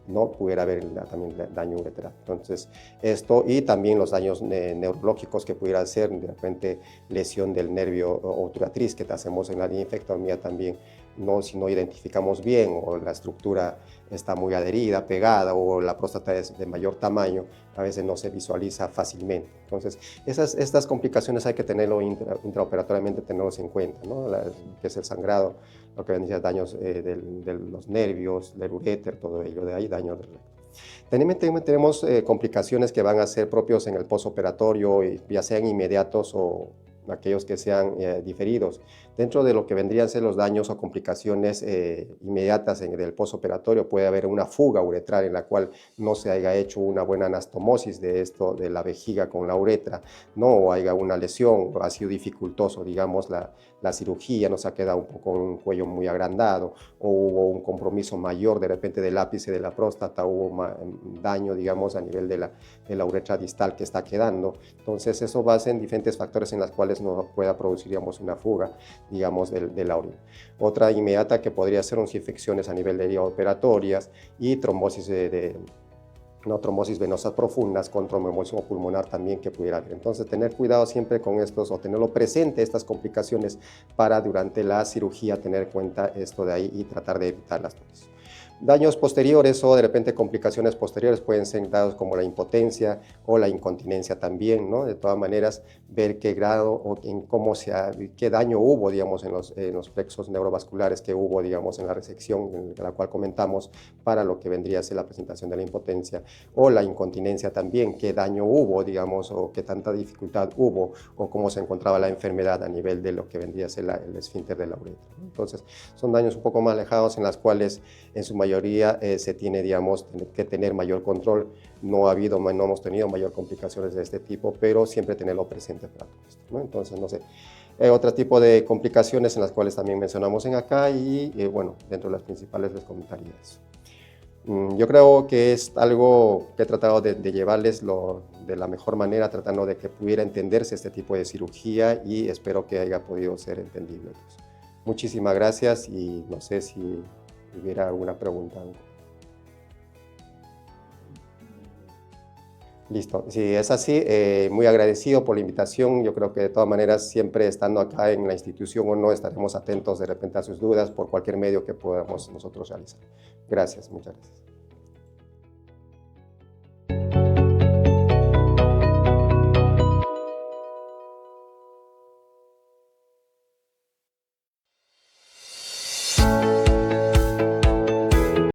no pudiera haber también daño ureteral. Entonces, esto y también los daños neurológicos que pudieran ser, de repente, lesión del nervio obturatriz que te hacemos en la linfectomía también, no, si no identificamos bien o la estructura está muy adherida, pegada o la próstata es de mayor tamaño, a veces no se visualiza fácilmente. Entonces, estas complicaciones hay que tenerlo intraoperatoriamente, tenerlos en cuenta, ¿no? Que es el sangrado, lo que vendría daños de los nervios, del uréter, todo ello, de ahí daño del recto. También tenemos complicaciones que van a ser propios en el postoperatorio, ya sean inmediatos o aquellos que sean diferidos. Dentro de lo que vendrían a ser los daños o complicaciones inmediatas en el postoperatorio puede haber una fuga uretral en la cual no se haya hecho una buena anastomosis de esto, de la vejiga con la uretra, no, o haya una lesión, o ha sido dificultoso, digamos, la cirugía, nos ha quedado un poco un cuello muy agrandado, o hubo un compromiso mayor de repente del ápice de la próstata, hubo daño, digamos, a nivel de la uretra distal que está quedando. Entonces, eso va a ser en diferentes factores en los cuales no pueda producir, digamos, una fuga, digamos, de la orina. Otra inmediata que podría ser unas infecciones a nivel de heridas operatorias y trombosis no trombosis venosas profundas con tromboembolismo pulmonar también que pudiera haber. Entonces, tener cuidado siempre con estos o tenerlo presente estas complicaciones para durante la cirugía tener en cuenta esto de ahí y tratar de evitarlas. Daños posteriores o de repente complicaciones posteriores pueden ser dados como la impotencia o la incontinencia también, ¿no? De todas maneras, ver qué grado o qué daño hubo, digamos, en los plexos neurovasculares que hubo, digamos, en la resección en la cual comentamos para lo que vendría a ser la presentación de la impotencia o la incontinencia también, qué daño hubo, digamos, o qué tanta dificultad hubo o cómo se encontraba la enfermedad a nivel de lo que vendría a ser el esfínter de la uretra. Entonces, son daños un poco más alejados en las cuales en su mayoría se tiene, digamos, que tener mayor control. No hemos tenido mayor complicaciones de este tipo, pero siempre tenerlo presente para todo esto, ¿no? Entonces, no sé, otro tipo de complicaciones en las cuales también mencionamos en acá y, bueno, dentro de las principales les comentaría eso. Yo creo que es algo que he tratado de llevarles de la mejor manera, tratando de que pudiera entenderse este tipo de cirugía y espero que haya podido ser entendible. Entonces, muchísimas gracias y no sé si hubiera alguna pregunta. Listo, si es así, muy agradecido por la invitación. Yo creo que de todas maneras, siempre estando acá en la institución o no, estaremos atentos de repente a sus dudas por cualquier medio que podamos nosotros realizar. Gracias, muchas gracias.